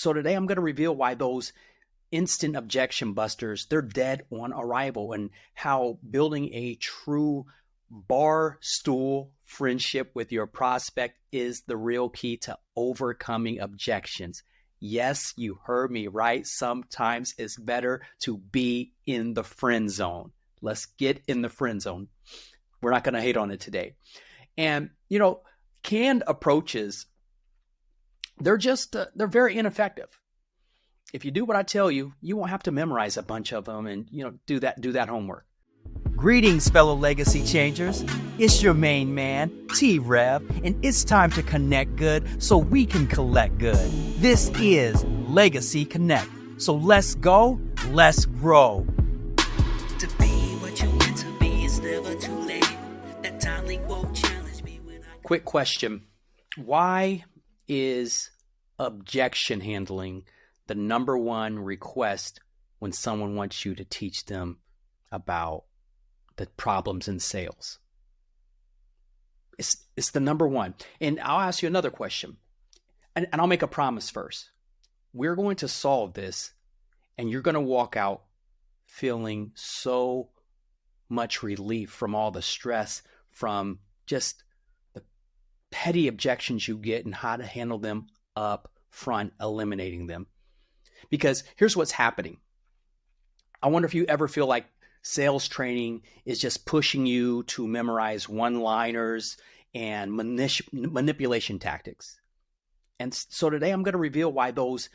So today I'm going to reveal why those instant objection busters, they're dead on arrival, and how building a true Barstool friendship with your prospect is the real key to overcoming objections. Yes, you heard me right. Sometimes it's better to be in the friend zone. Let's get in the friend zone. We're not going to hate on it today. And, canned approaches, they're very ineffective. If you do what I tell you, you won't have to memorize a bunch of them and, do that homework. Greetings, fellow legacy changers. It's your main man, T-Rev, and it's time to connect good so we can collect good. This is Legacy Connect. So let's go, let's grow. To be what you meant to be, it's never too late. That timely quote challenged me when I... Quick question. Why is objection handling the number one request when someone wants you to teach them about the problems in sales? It's the number one. And I'll ask you another question. And I'll make a promise first. We're going to solve this, and you're going to walk out feeling so much relief from all the stress, from just the petty objections you get and how to handle them up front, eliminating them. Because here's what's happening. I wonder if you ever feel like sales training is just pushing you to memorize one-liners and manipulation tactics. And so today I'm going to reveal why those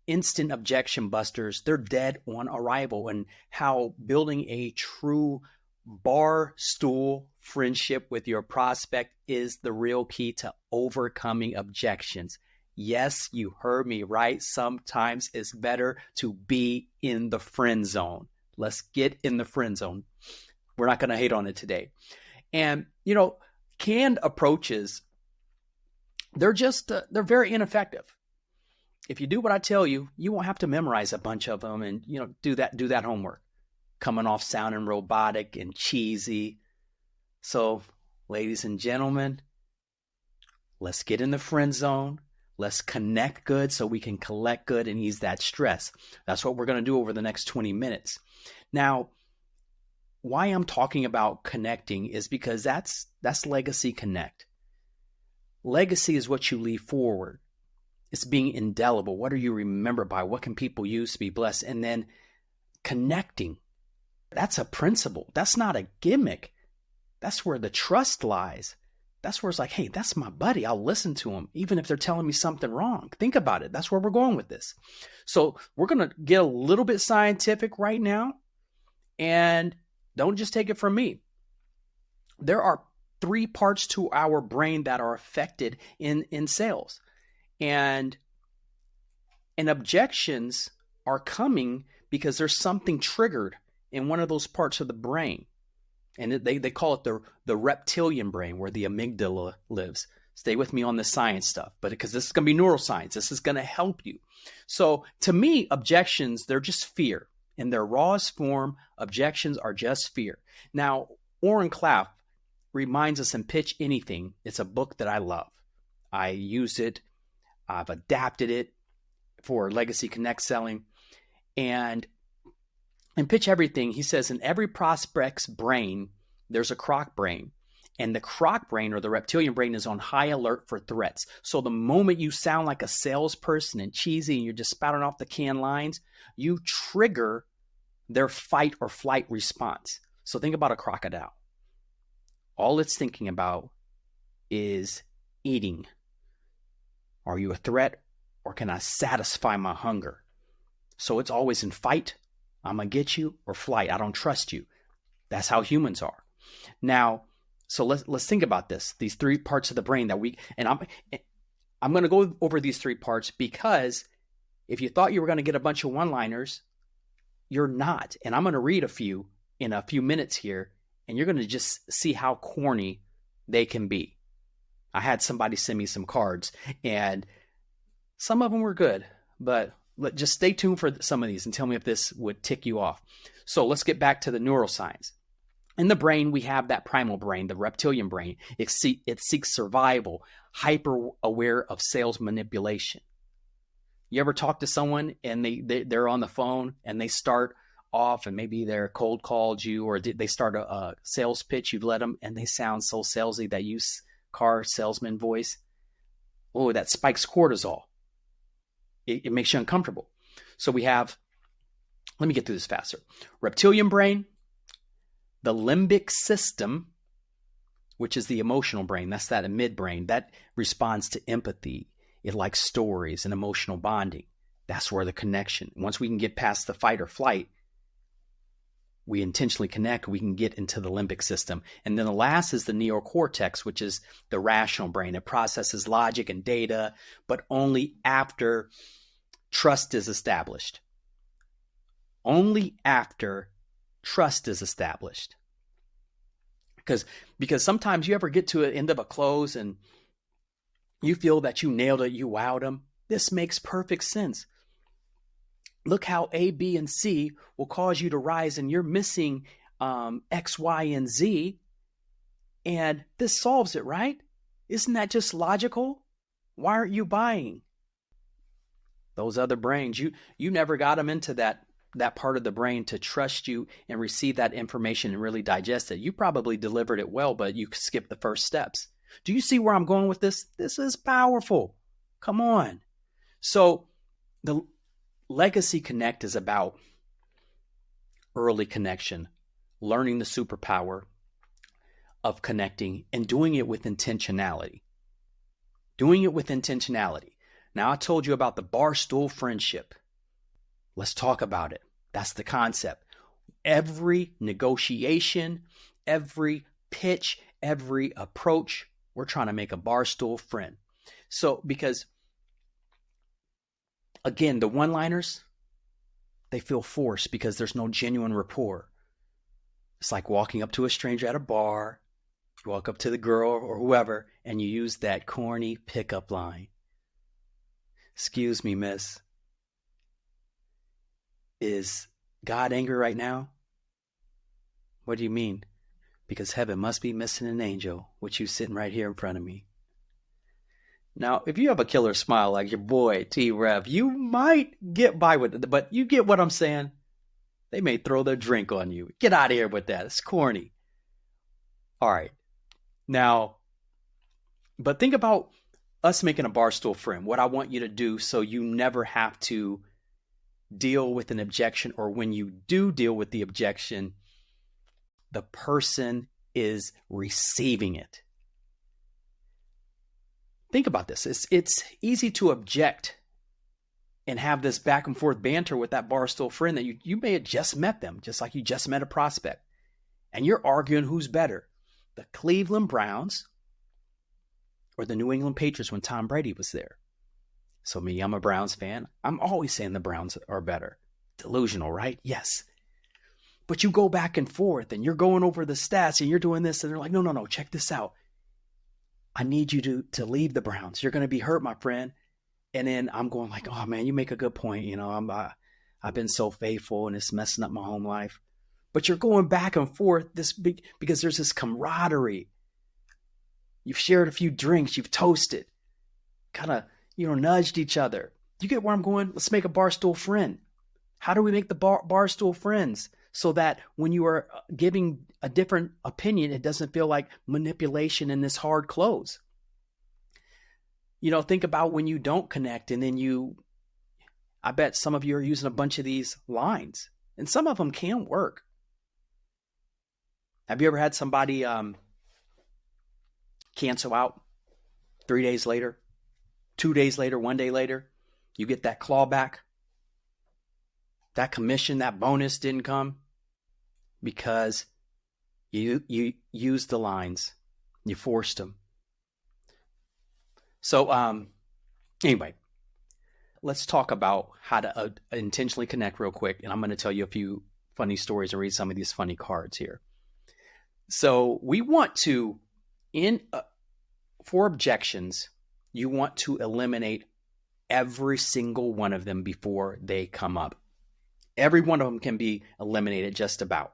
instant objection busters, they're dead on arrival, and how building a true Barstool friendship with your prospect is the real key to overcoming objections. Yes, you heard me right. Sometimes it's better to be in the friend zone. Let's get in the friend zone. We're not going to hate on it today. And, canned approaches, they're very ineffective. If you do what I tell you, you won't have to memorize a bunch of them and, do that homework. Coming off sounding robotic and cheesy. So, ladies and gentlemen, let's get in the friend zone. Let's connect good so we can collect good and ease that stress. That's what we're going to do over the next 20 minutes. Now, why I'm talking about connecting is because that's Legacy Connect. Legacy is what you leave forward. It's being indelible. What are you remembered by? What can people use to be blessed? And then connecting. That's a principle. That's not a gimmick. That's where the trust lies. That's where it's like, hey, that's my buddy. I'll listen to him, even if they're telling me something wrong. Think about it. That's where we're going with this. So we're going to get a little bit scientific right now. And don't just take it from me. There are 3 parts to our brain that are affected in sales. And objections are coming because there's something triggered in one of those parts of the brain. And they call it the reptilian brain, where the amygdala lives. Stay with me on the science stuff, but because this is going to be neuroscience, this is going to help you. So to me, objections, they're just fear. In their rawest form, objections are just fear. Now, Oren Klaff reminds us in Pitch Anything. It's a book that I love. I use it. I've adapted it for Legacy Connect selling. And in Pitch Everything, he says in every prospect's brain, there's a Croc Brain. And the Croc Brain, or the reptilian brain, is on high alert for threats. So the moment you sound like a salesperson and cheesy and you're just spouting off the canned lines, you trigger their fight or flight response. So think about a crocodile. All it's thinking about is eating. Are you a threat, or can I satisfy my hunger? So it's always in fight, I'm going to get you, or flight, I don't trust you. That's how humans are. Now, so let's think about this. These 3 parts of the brain that I'm going to go over these 3 parts, because if you thought you were going to get a bunch of one-liners, you're not. And I'm going to read a few in a few minutes here, and you're going to just see how corny they can be. I had somebody send me some cards, and some of them were good, but just stay tuned for some of these and tell me if this would tick you off. So let's get back to the neuroscience. In the brain, we have that primal brain, the reptilian brain. It seeks survival, hyper aware of sales manipulation. You ever talk to someone and they're on the phone and they start off and maybe they're cold called you, or they start a sales pitch, you've let them, and they sound so salesy, that use car salesman voice. Oh, that spikes cortisol. It makes you uncomfortable. So we have, let me get through this faster. Reptilian brain, the limbic system, which is the emotional brain. That's that midbrain that responds to empathy. It likes stories and emotional bonding. That's where the connection. Once we can get past the fight or flight, we intentionally connect, we can get into the limbic system. And then the last is the neocortex, which is the rational brain. It processes logic and data, but only after trust is established. Only after trust is established. Because sometimes you ever get to the end of a close and you feel that you nailed it, you wowed them. This makes perfect sense. Look how A, B, and C will cause you to rise, and you're missing X, Y, and Z. And this solves it, right? Isn't that just logical? Why aren't you buying? Those other brains, you never got them into that part of the brain to trust you and receive that information and really digest it. You probably delivered it well, but you skipped the first steps. Do you see where I'm going with this? This is powerful. Come on. So the Legacy Connect is about early connection, learning the superpower of connecting and doing it with intentionality. Doing it with intentionality. Now, I told you about the Barstool Friendship. Let's talk about it. That's the concept. Every negotiation, every pitch, every approach, we're trying to make a Barstool friend. So, because again, the one-liners, they feel forced because there's no genuine rapport. It's like walking up to a stranger at a bar. You walk up to the girl or whoever, and you use that corny pickup line. Excuse me, miss. Is God angry right now? What do you mean? Because heaven must be missing an angel, with you sitting right here in front of me. Now, if you have a killer smile like your boy T-Rev, you might get by with it, but you get what I'm saying? They may throw their drink on you. Get out of here with that. It's corny. All right. Now, but think about us making a Barstool friend. What I want you to do so you never have to deal with an objection, or when you do deal with the objection, the person is receiving it. Think about this. It's easy to object and have this back and forth banter with that Barstool friend that you may have just met them, just like you just met a prospect. And you're arguing who's better, the Cleveland Browns or the New England Patriots when Tom Brady was there. So me, I'm a Browns fan. I'm always saying the Browns are better. Delusional, right? Yes. But you go back and forth and you're going over the stats and you're doing this, and they're like, no, check this out. I need you to leave the Browns. You're going to be hurt, my friend. And then I'm going like, oh man, you make a good point. You know, I've been so faithful and it's messing up my home life. But you're going back and forth because there's this camaraderie. You've shared a few drinks, you've toasted, kind of, nudged each other. You get where I'm going? Let's make a Barstool friend. How do we make the Barstool friends? So that when you are giving a different opinion, it doesn't feel like manipulation in this hard close. Think about when you don't connect, and then I bet some of you are using a bunch of these lines, and some of them can work. Have you ever had somebody cancel out 3 days later, 2 days later, 1 day later? You get that clawback. That commission, that bonus didn't come because you used the lines. You forced them. So anyway, let's talk about how to intentionally connect real quick. And I'm going to tell you a few funny stories and read some of these funny cards here. So we want to, for objections, you want to eliminate every single one of them before they come up. Every one of them can be eliminated just about.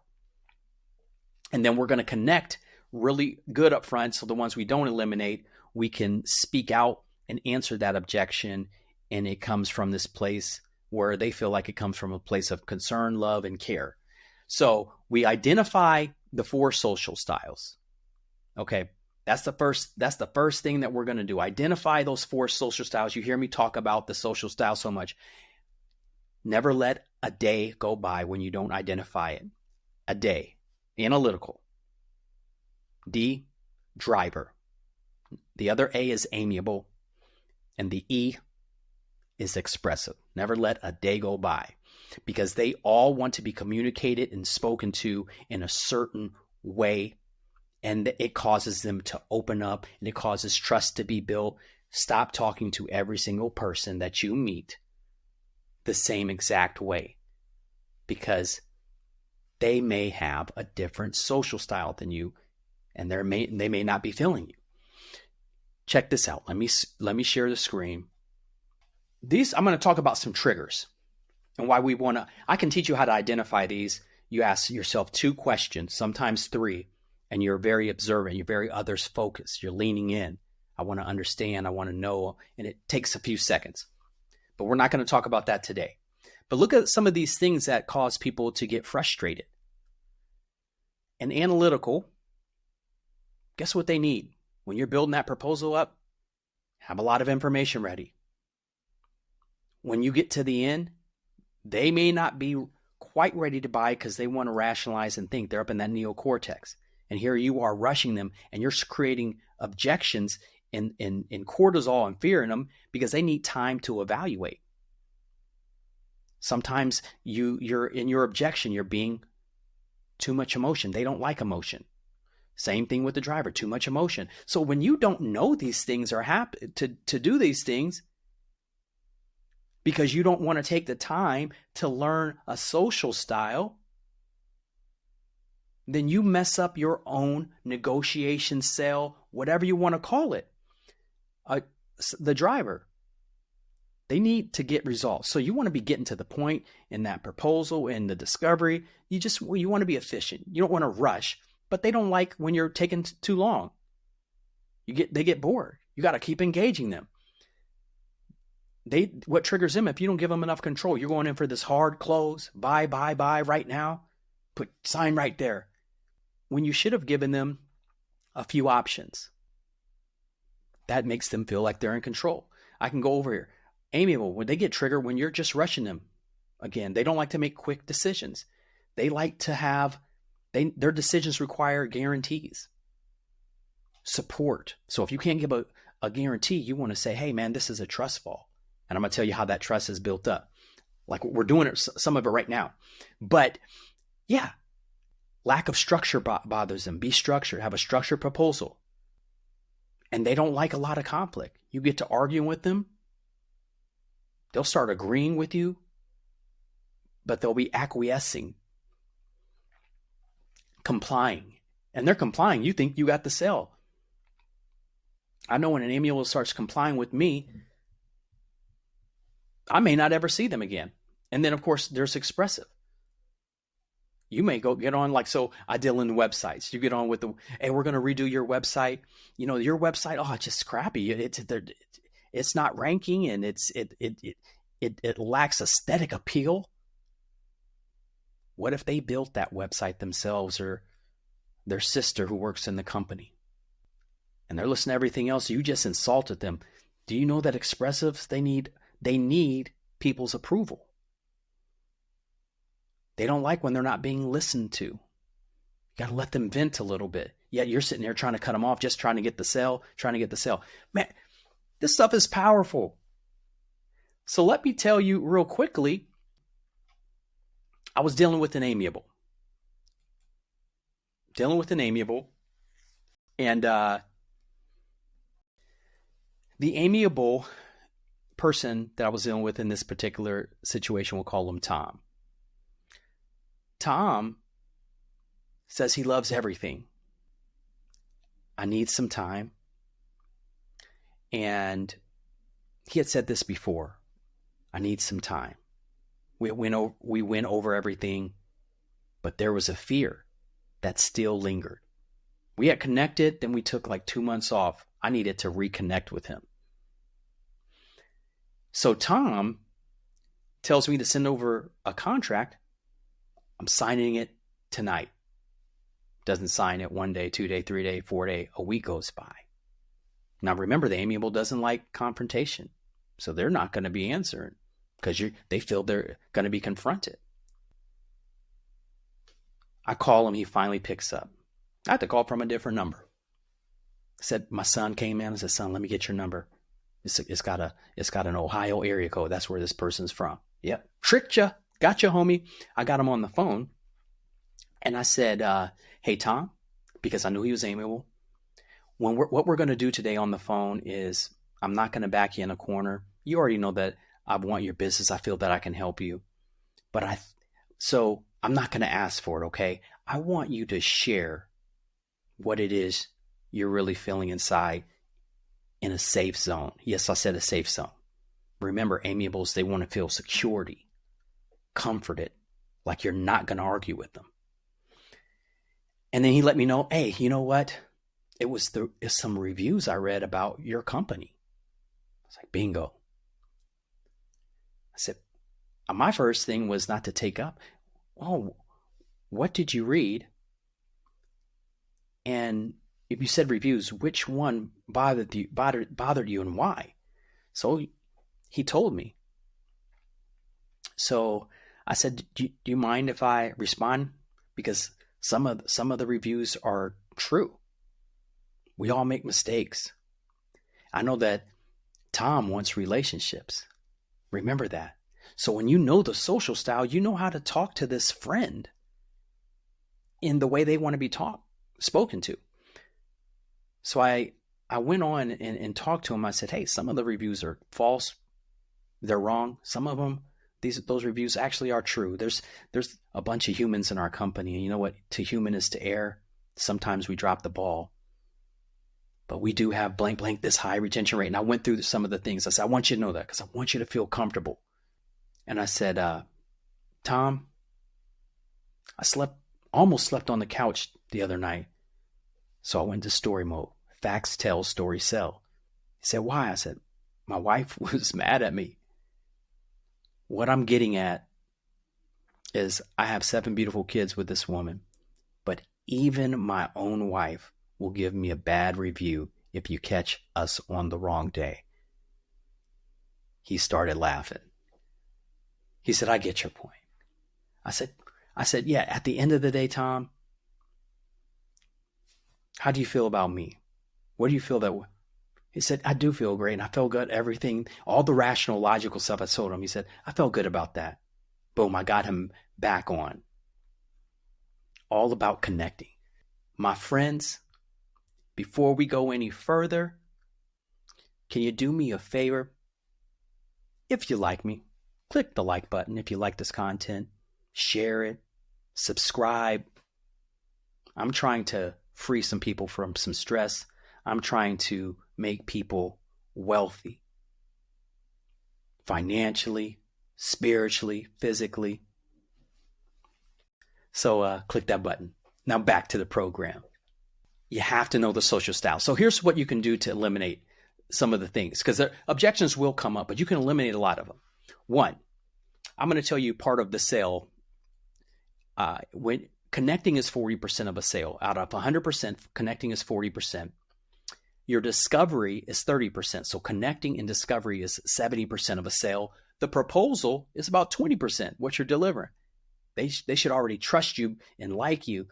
And then we're going to connect really good up front. So the ones we don't eliminate, we can speak out and answer that objection and it comes from this place where they feel like it comes from a place of concern, love, and care. So we identify the 4 social styles. Okay. That's the first thing that we're going to do. Identify those 4 social styles. You hear me talk about the social style so much. Never let a day go by when you don't identify it. A day. Analytical. D, driver. The other A is amiable. And the E is expressive. Never let a day go by, because they all want to be communicated and spoken to in a certain way. And it causes them to open up, and it causes trust to be built. Stop talking to every single person that you meet the same exact way, because they may have a different social style than you, and they may not be feeling you. Check this out. Let me share the screen. I'm going to talk about some triggers and why we want to. I can teach you how to identify these. You ask yourself 2 questions, sometimes 3. And you're very observant. You're very others focused. You're leaning in. I want to understand. I want to know. And it takes a few seconds. But we're not going to talk about that today. But look at some of these things that cause people to get frustrated. And analytical, guess what they need? When you're building that proposal up, have a lot of information ready. When you get to the end, they may not be quite ready to buy because they want to rationalize and think. They're up in that neocortex. And here you are rushing them, and you're creating objections and cortisol and fear in them because they need time to evaluate. Sometimes you're in your objection, you're being too much emotion. They don't like emotion. Same thing with the driver, too much emotion. So when you don't know these things are happen to do these things, because you don't want to take the time to learn a social style, then you mess up your own negotiation sale, whatever you want to call it. The driver, they need to get results. So you want to be getting to the point in that proposal, in the discovery. You want to be efficient. You don't want to rush, but they don't like when you're taking too long. They get bored. You got to keep engaging them. What triggers them, if you don't give them enough control, you're going in for this hard close, buy right now, put sign right there, when you should have given them a few options. That makes them feel like they're in control. I can go over here. Amiable, when they get triggered, when you're just rushing them. Again, they don't like to make quick decisions. They like to have, their decisions require guarantees. Support. So if you can't give a guarantee, you want to say, hey man, this is a trust fall. And I'm going to tell you how that trust is built up. Like we're doing it, some of it right now. But yeah, lack of structure bothers them. Be structured. Have a structured proposal. And they don't like a lot of conflict. You get to arguing with them. They'll start agreeing with you, but they'll be acquiescing, complying. And they're complying. You think you got the sale. I know when an amiable starts complying with me, I may not ever see them again. And then, of course, there's expressive. You may go get on, like, so I deal in websites. You get on with hey, we're going to redo your website. You know, your website, it's just crappy. It's not ranking, and it lacks aesthetic appeal. What if they built that website themselves, or their sister who works in the company? And they're listening to everything else. You just insulted them. Do you know that expressives, they need people's approval? They don't like when they're not being listened to. You got to let them vent a little bit. Yet you're sitting there trying to cut them off, just trying to get the sale. Man, this stuff is powerful. So let me tell you real quickly, I was dealing with an amiable. And the amiable person that I was dealing with in this particular situation, we'll call him Tom. Tom says he loves everything. I need some time. And he had said this before. I need some time. We went over everything, but there was a fear that still lingered. We had connected, then we took like 2 months off. I needed to reconnect with him. So Tom tells me to send over a contract. I'm signing it tonight. Doesn't sign it 1 day, 2 day, 3 day, 4 day, a week goes by. Now remember, the amiable doesn't like confrontation. So they're not going to be answering because they feel they're going to be confronted. I call him. He finally picks up. I had to call from a different number. I said, my son came in. I said, son, let me get your number. It's got an Ohio area code. That's where this person's from. Yep. Tricked you. Got you, homie. I got him on the phone. And I said, hey, Tom, because I knew he was amiable. What we're going to do today on the phone is I'm not going to back you in a corner. You already know that I want your business. I feel that I can help you. So I'm not going to ask for it, okay? I want you to share what it is you're really feeling inside in a safe zone. Yes, I said a safe zone. Remember, amiables, they want to feel security, comforted, like you're not going to argue with them. And then he let me know, hey, you know what? It's some reviews I read about your company. I was like, bingo. I said, my first thing was not to take up. Oh, what did you read? And if you said reviews, which one bothered you and why? So he told me. So I said, do you mind if I respond? Because some of the reviews are true. We all make mistakes. I know that Tom wants relationships. Remember that. So when you know the social style, you know how to talk to this friend in the way they want to be spoken to. So I went on and talked to him. I said, hey, some of the reviews are false. They're wrong. Some of them, those reviews actually are true. There's a bunch of humans in our company. And you know what? To human is to err. Sometimes we drop the ball. But we do have blank, this high retention rate. And I went through some of the things. I said, I want you to know that because I want you to feel comfortable. And I said, Tom, I almost slept on the couch the other night. So I went to story mode. Facts tell, stories sell. He said, why? I said, my wife was mad at me. What I'm getting at is I have 7 beautiful kids with this woman, but even my own wife will give me a bad review if you catch us on the wrong day. He started laughing. He said, I get your point. I said, yeah, at the end of the day, Tom, how do you feel about me? What do you feel that way? He said, I do feel great. And I felt good. Everything, all the rational, logical stuff I told him. He said, I felt good about that. Boom, I got him back on. All about connecting. My friends, before we go any further, can you do me a favor? If you like me, click the like button if you like this content. Share it. Subscribe. I'm trying to free some people from some stress. I'm trying to make people wealthy. Financially, spiritually, physically. So click that button. Now back to the program. You have to know the social style. So here's what you can do to eliminate some of the things, because objections will come up, but you can eliminate a lot of them. One, I'm going to tell you part of the sale. When connecting is 40% of a sale. Out of 100%, connecting is 40%. Your discovery is 30%. So connecting and discovery is 70% of a sale. The proposal is about 20%, what you're delivering. They should already trust you and like you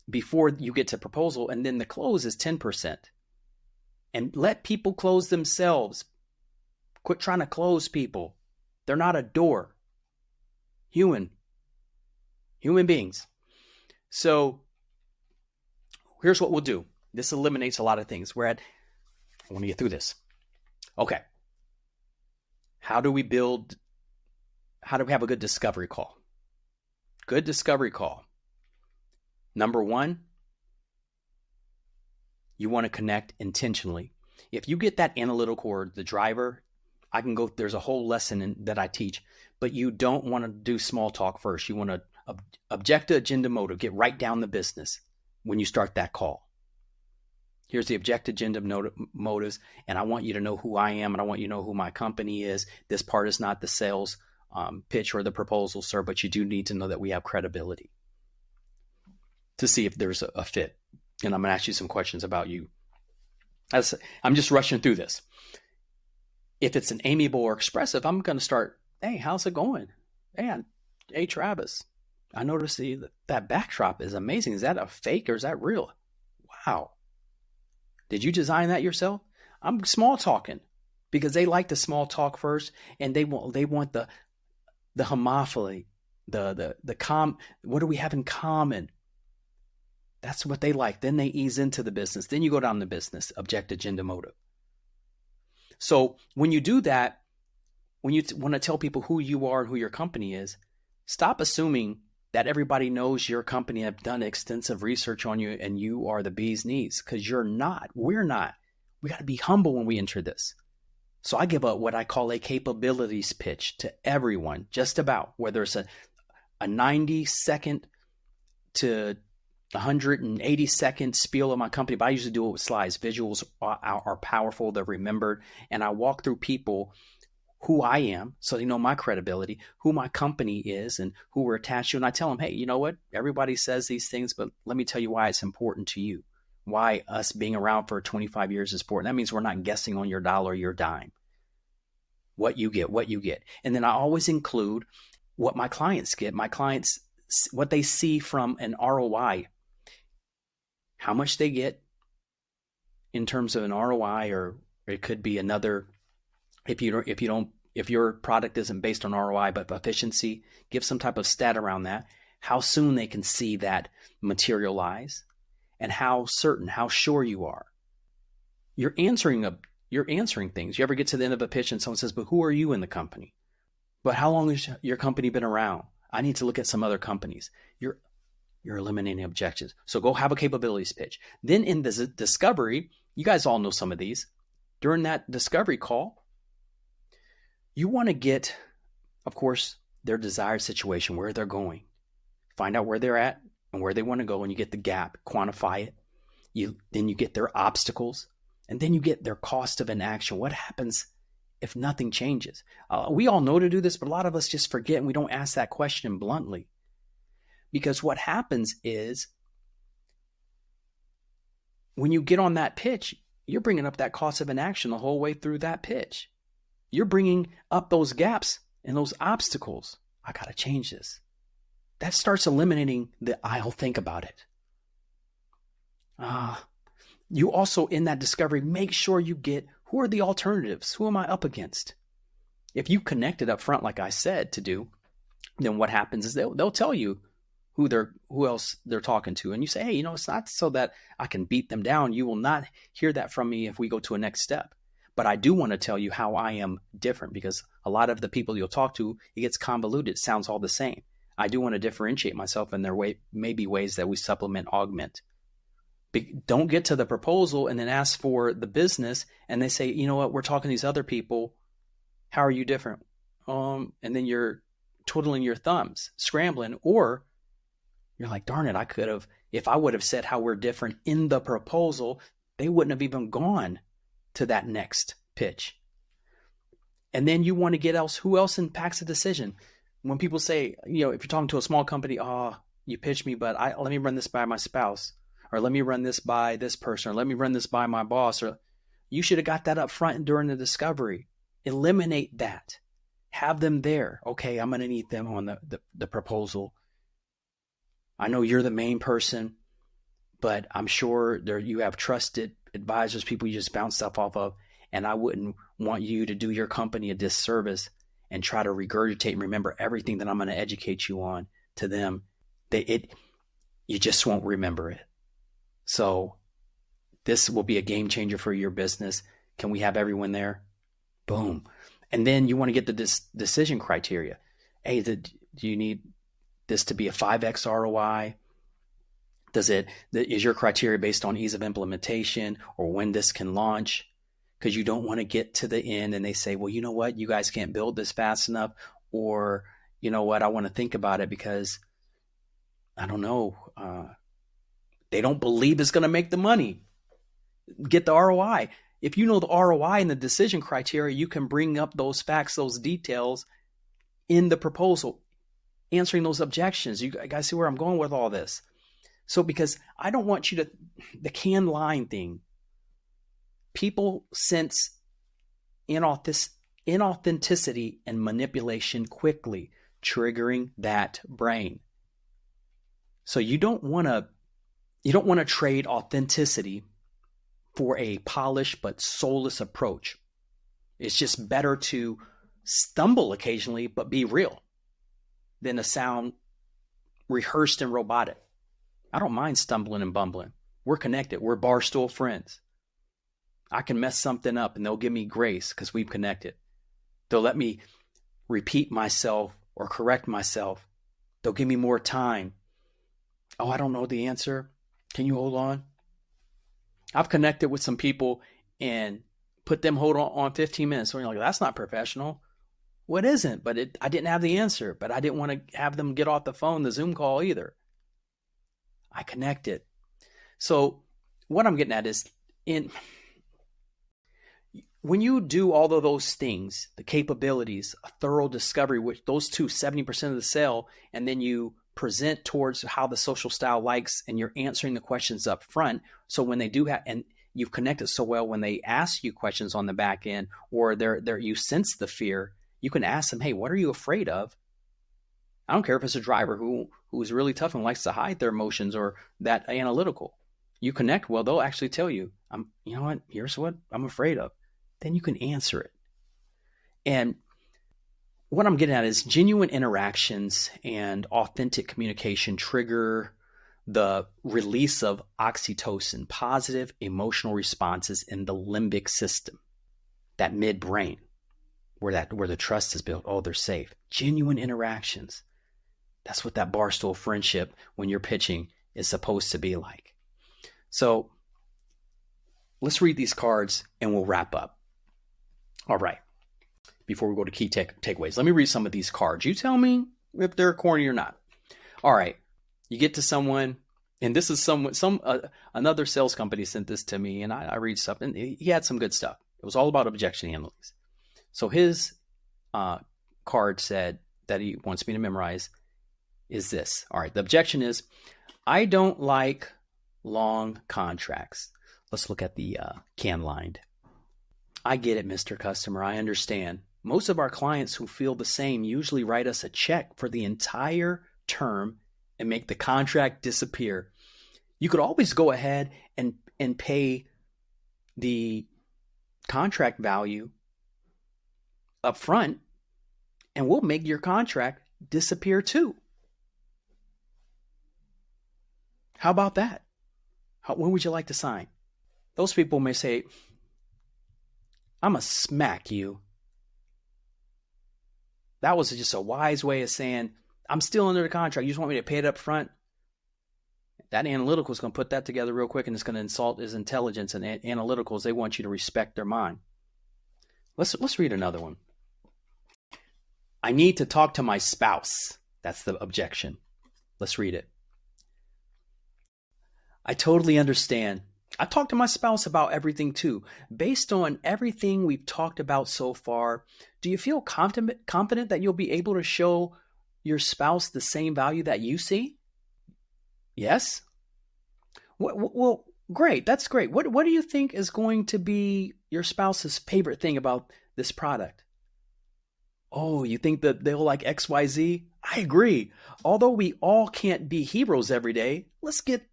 before you get to proposal. And then the close is 10%. And let people close themselves. Quit trying to close people. They're not a door. Human beings. So here's what we'll do. This eliminates a lot of things. I want to get through this. Okay. How do we have a good discovery call? Good discovery call. Number one, you want to connect intentionally. If you get that analytical or the driver, there's a whole lesson that I teach, but you don't want to do small talk first. You want to object to agenda motive, get right down the business when you start that call. Here's the objective agenda motives, and I want you to know who I am, and I want you to know who my company is. This part is not the sales pitch or the proposal, sir, but you do need to know that we have credibility to see if there's a fit. And I'm going to ask you some questions about you. I'm just rushing through this. If it's an amiable or expressive, I'm going to start, hey, how's it going? Hey, Travis, I noticed that backdrop is amazing. Is that a fake or is that real? Wow. Did you design that yourself? I'm small talking because they like the small talk first, and they want the homophily, what do we have in common? That's what they like. Then they ease into the business. Then you go down the business, object, agenda, motive. So when you do that, when you want to tell people who you are and who your company is, stop assuming that everybody knows your company, have done extensive research on you, and you are the bee's knees, because you're not. We're not. We got to be humble when we enter this. So I give up what I call a capabilities pitch to everyone, just about, whether it's a 90-second to 180-second spiel of my company, but I usually do it with slides. Visuals are powerful. They're remembered. And I walk through people who I am, so they know my credibility, who my company is, and who we're attached to. And I tell them, hey, you know what? Everybody says these things, but let me tell you why it's important to you. Why us being around for 25 years is important. That means we're not guessing on your dollar, your dime. What you get. And then I always include what my clients get. My clients, what they see from an ROI, how much they get in terms of an ROI, or it could be another. If your product isn't based on ROI but efficiency, give some type of stat around that. How soon they can see that materialize, and how certain, how sure you are. You're answering things. You ever get to the end of a pitch and someone says, "But who are you in the company?" "But how long has your company been around?" "I need to look at some other companies." You're eliminating objections. So go have a capabilities pitch. Then in the discovery, you guys all know some of these. During that discovery call, you want to get, of course, their desired situation, where they're going. Find out where they're at and where they want to go, and you get the gap, quantify it. Then you get their obstacles, and then you get their cost of inaction. What happens if nothing changes? We all know to do this, but a lot of us just forget, and we don't ask that question bluntly. Because what happens is, when you get on that pitch, you're bringing up that cost of inaction the whole way through that pitch. You're bringing up those gaps and those obstacles. I got to change this. That starts eliminating the I'll think about it. You also, in that discovery, make sure you get, who are the alternatives? Who am I up against? If you connect it up front, like I said to do, then what happens is they'll tell you who else they're talking to. And you say, hey, it's not so that I can beat them down. You will not hear that from me if we go to a next step. But I do want to tell you how I am different, because a lot of the people you'll talk to, it gets convoluted. It sounds all the same. I do want to differentiate myself, and there may be ways that we supplement, augment. Don't get to the proposal and then ask for the business, and they say, you know what, we're talking to these other people. How are you different? And then you're twiddling your thumbs, scrambling, or you're like, darn it, if I would have said how we're different in the proposal, they wouldn't have even gone to that next pitch. And then you want to get who else impacts the decision. When people say, if you're talking to a small company, you pitched me, but let me run this by my spouse, or let me run this by this person, or let me run this by my boss, or you should have got that up front during the discovery. Eliminate that. Have them there. Okay, I'm going to need them on the proposal. I know you're the main person, but I'm sure you have trusted advisors, people you just bounce stuff off of, and I wouldn't want you to do your company a disservice and try to regurgitate and remember everything that I'm going to educate you on to them. You just won't remember it. So this will be a game changer for your business. Can we have everyone there? Boom. And then you want to get the decision criteria. Hey, do you need this to be a 5x ROI? Is your criteria based on ease of implementation or when this can launch? Because you don't want to get to the end and they say, well, you know what, you guys can't build this fast enough, or you know what, I want to think about it because I don't know, they don't believe it's going to make the money. get the ROI. If you know the ROI and the decision criteria, you can bring up those facts, those details in the proposal, answering those objections. You guys see where I'm going with all this? So because I don't want you to, the canned line thing, people sense inauthenticity and manipulation quickly, triggering that brain. So you don't want to trade authenticity for a polished but soulless approach. It's just better to stumble occasionally but be real than to sound rehearsed and robotic. I don't mind stumbling and bumbling. We're connected. We're Barstool friends. I can mess something up and they'll give me grace because we've connected. They'll let me repeat myself or correct myself. They'll give me more time. Oh, I don't know the answer. Can you hold on? I've connected with some people and put them hold on 15 minutes. So you're like, that's not professional. Well, it isn't, but I didn't have the answer, but I didn't want to have them get off the phone, the Zoom call either. I connected. So what I'm getting at is when you do all of those things, the capabilities, a thorough discovery, which those two, 70% of the sale, and then you present towards how the social style likes, and you're answering the questions up front. So when they do have, and you've connected so well, when they ask you questions on the back end, or you sense the fear, you can ask them, hey, what are you afraid of? I don't care if it's a driver who's really tough and likes to hide their emotions or that analytical. You connect well, they'll actually tell you, you know what, here's what I'm afraid of. Then you can answer it. And what I'm getting at is genuine interactions and authentic communication trigger the release of oxytocin, positive emotional responses in the limbic system, that midbrain, where the trust is built. Oh, they're safe. Genuine interactions. That's what that Barstool friendship, when you're pitching, is supposed to be like. So let's read these cards and we'll wrap up. All right. Before we go to key takeaways, let me read some of these cards. You tell me if they're corny or not. All right. You get to someone, and this is another sales company sent this to me, and I read stuff, and he had some good stuff. It was all about objection handling. So his card said that he wants me to memorize is this. All right. The objection is, I don't like long contracts. Let's look at the can lined. I get it, Mr. Customer. I understand. Most of our clients who feel the same usually write us a check for the entire term and make the contract disappear. You could always go ahead and pay the contract value up front, and we'll make your contract disappear too. How about that? When would you like to sign? Those people may say, I'm going to smack you. That was just a wise way of saying, I'm still under the contract. You just want me to pay it up front? That analytical is going to put that together real quick, and it's going to insult his intelligence. And analyticals, they want you to respect their mind. Let's read another one. I need to talk to my spouse. That's the objection. Let's read it. I totally understand. I talk to my spouse about everything too. Based on everything we've talked about so far, do you feel confident that you'll be able to show your spouse the same value that you see? Yes? Well, great. That's great. What do you think is going to be your spouse's favorite thing about this product? Oh, you think that they'll like XYZ? I agree. Although we all can't be heroes every day, let's get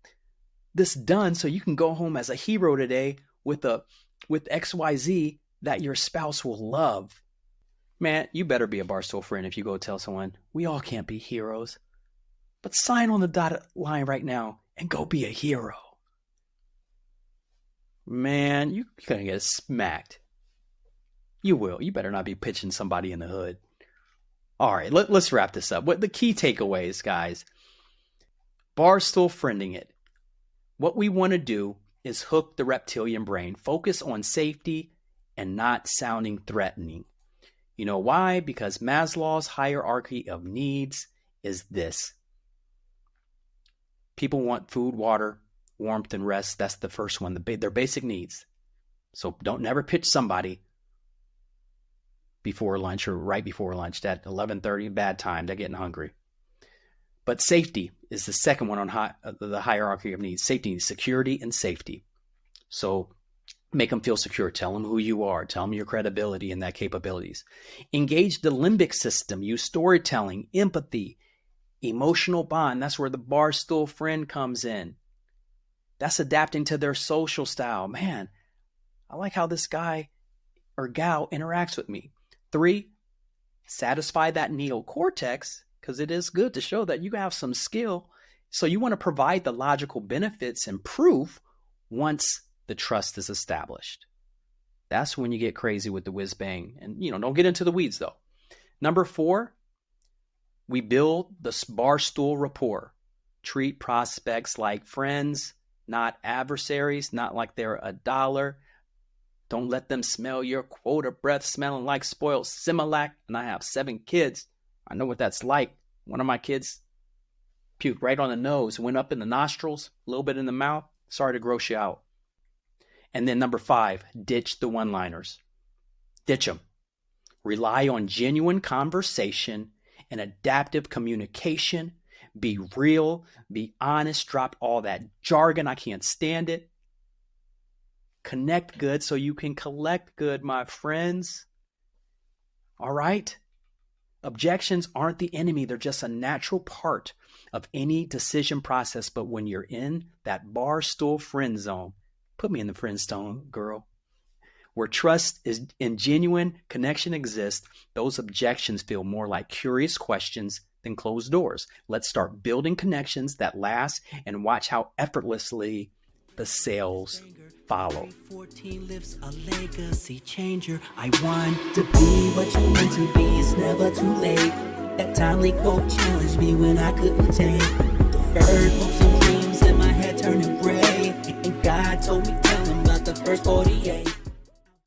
this done so you can go home as a hero today with XYZ that your spouse will love. Man, you better be a Barstool friend if you go tell someone, we all can't be heroes, but sign on the dotted line right now and go be a hero. Man, you're going to get smacked. You will. You better not be pitching somebody in the hood. All right, let's wrap this up. What the key takeaways, guys? Barstool friending it. What we want to do is hook the reptilian brain, focus on safety and not sounding threatening. You know why? Because Maslow's hierarchy of needs is this. People want food, water, warmth and rest. That's the first one, their basic needs. So don't never pitch somebody before lunch or right before lunch. That 11:30, bad time. They're getting hungry. But safety is the second one on the hierarchy of needs. Safety needs, security and safety. So make them feel secure. Tell them who you are. Tell them your credibility and that capabilities. Engage the limbic system. Use storytelling, empathy, emotional bond. That's where the Barstool friend comes in. That's adapting to their social style. Man, I like how this guy or gal interacts with me. 3, satisfy that neocortex, because it is good to show that you have some skill. So you want to provide the logical benefits and proof once the trust is established. That's when you get crazy with the whiz bang. And, don't get into the weeds though. Number 4, we build the Barstool rapport. Treat prospects like friends, not adversaries, not like they're $1. Don't let them smell your quota breath smelling like spoiled Similac. And I have 7 kids. I know what that's like. One of my kids puked right on the nose, went up in the nostrils, a little bit in the mouth. Sorry to gross you out. And then number 5, ditch the one-liners. Ditch them. Rely on genuine conversation and adaptive communication. Be real, be honest, drop all that jargon. I can't stand it. Connect good so you can collect good, my friends. All right? Objections aren't the enemy. They're just a natural part of any decision process. But when you're in that Barstool friend zone, put me in the friend zone, girl, where trust is and genuine connection exists, those objections feel more like curious questions than closed doors. Let's start building connections that last and watch how effortlessly the sales follow. 14 lives a legacy changer. I want to be what you meant to be. It's never too late. That timely quote challenged me when I couldn't take. Deferred hopes and dreams in my head turning gray. And God told me tell him about the first 48.